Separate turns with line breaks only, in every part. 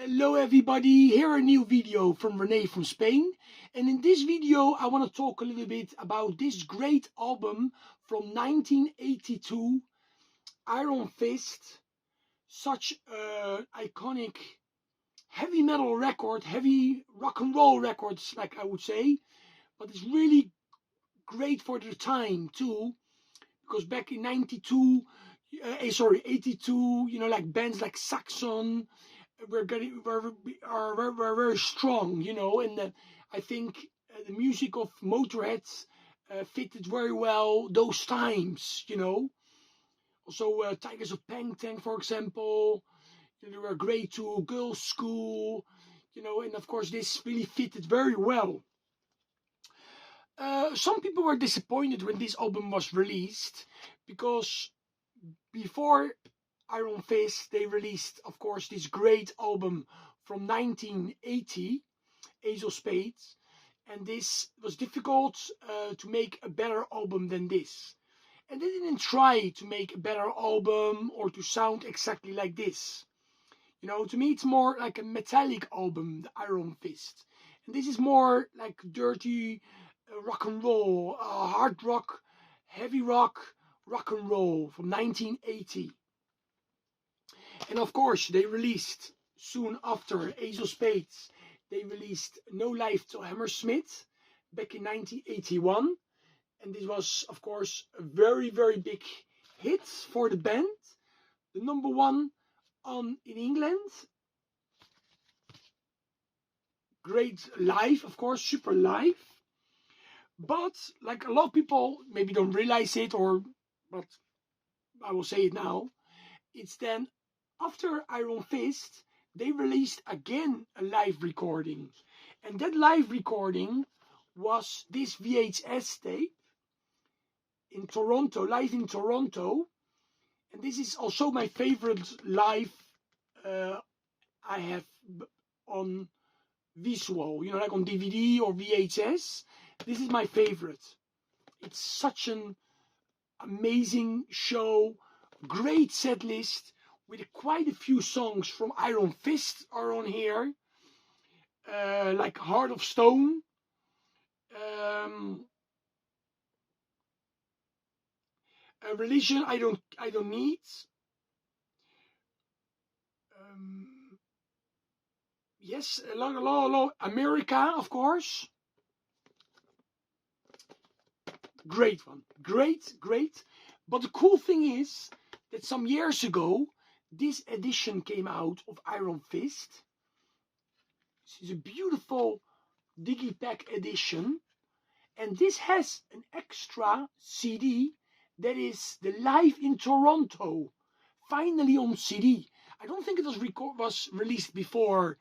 Hello everybody, here a new video from Renee from Spain, and in this video I want to talk a little bit about this great album from 1982, Iron Fist. Such an iconic heavy metal record, heavy rock and roll records, like I would say, but it's really great for the time too, because back in 82, like bands like Saxon were very strong, and I think the music of Motorhead fitted very well those times. Also, Tigers of Pang, for example, they were great too. Girls' School, and of course this really fitted very well. Some people were disappointed when this album was released because before Iron Fist, they released, of course, this great album from 1980, Ace of Spades, and this was difficult to make a better album than this. And they didn't try to make a better album or to sound exactly like this. To me, it's more like a metallic album, the Iron Fist. And this is more like dirty rock and roll, hard rock, heavy rock and roll from 1980. And of course, they released soon after Ace of Spades, they released No Life to Hammersmith back in 1981. And this was, of course, a very, very big hit for the band. The number one in England. Great live, of course, super live. But like a lot of people maybe don't realize it, but I will say it now. It's then after Iron Fist, they released again a live recording. And that live recording was this VHS tape in Toronto, live in Toronto. And this is also my favorite live I have on visual, like on DVD or VHS. This is my favorite. It's such an amazing show, great set list with quite a few songs from Iron Fist are on here, like Heart of Stone, a Religion I don't need, yes, America, of course. Great one, great. But the cool thing is that some years ago, this edition came out of Iron Fist. This is a beautiful digipack edition, and this has an extra CD that is the Live in Toronto, finally on CD. I don't think it was released before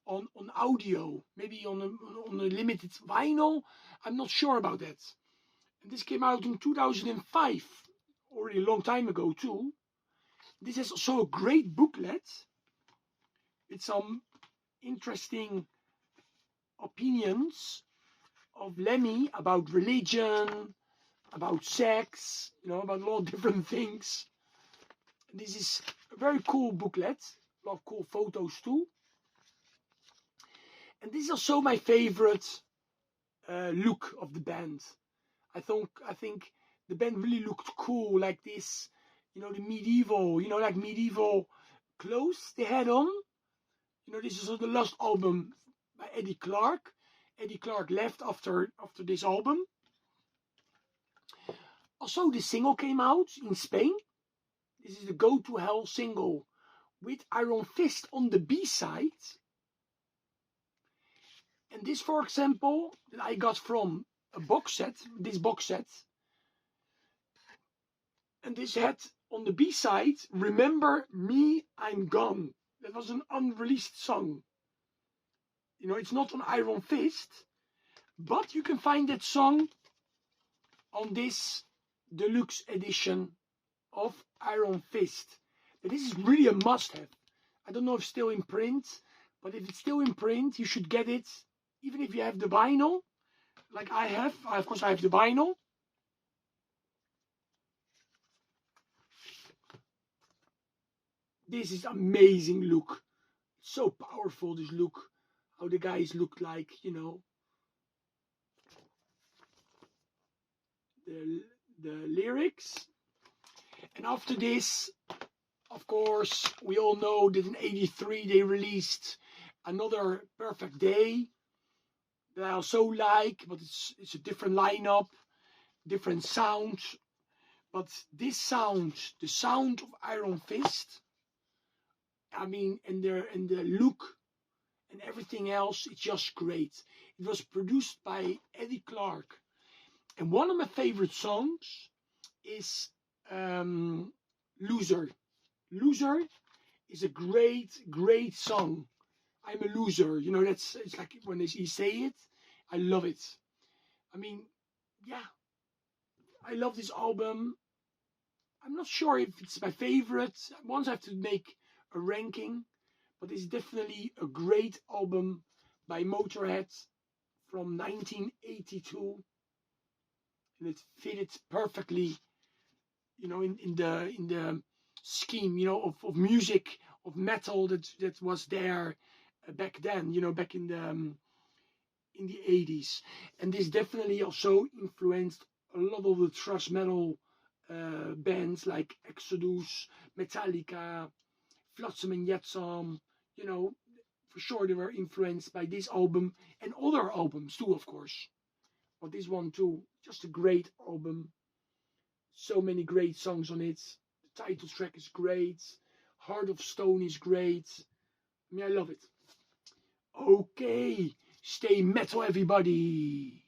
on audio, maybe on a limited vinyl. I'm not sure about that. And this came out in 2005, already a long time ago too. This is also a great booklet with some interesting opinions of Lemmy about religion, about sex, about a lot of different things. This is a very cool booklet, a lot of cool photos too. And this is also my favorite look of the band. I think the band really looked cool, like this, the medieval, like medieval clothes they had on. This is the last album by Eddie Clark. Eddie Clark left after this album. Also, the single came out in Spain. This is the Go to Hell single with Iron Fist on the B-side. And this, for example, that I got from a box set, this box set. And this had on the B-side, Remember Me, I'm Gone. That was an unreleased song. It's not on Iron Fist, but you can find that song on this deluxe edition of Iron Fist. But this is really a must-have. I don't know if it's still in print, but if it's still in print, you should get it, even if you have the vinyl, like I have. Of course, I have the vinyl. This is amazing look. so powerful, this look, how the guys look like, you know. The lyrics. And after this, of course, we all know that in '83 they released Another Perfect Day that I also like, but it's a different lineup, different sound. But this sound, the sound of Iron Fist, I mean, and the look and everything else, it's just great. It was produced by Eddie Clark. And one of my favorite songs is Loser. Loser is a great song. I'm a loser. You know, it's like when he say it, I love it. I mean, yeah, I love this album. I'm not sure if it's my favorite. Once I have to make a ranking, but it's definitely a great album by Motorhead from 1982, and it fitted perfectly, you know, in the scheme, you know, of music, of metal that was there back then, you know, back in the 80s. And this definitely also influenced a lot of the thrash metal bands like Exodus, Metallica, Flotsam and Jetsam. You know, for sure they were influenced by this album and other albums too, of course. But this one too, just a great album. So many great songs on it. The title track is great. Heart of Stone is great. I mean, I love it. Okay, stay metal, everybody.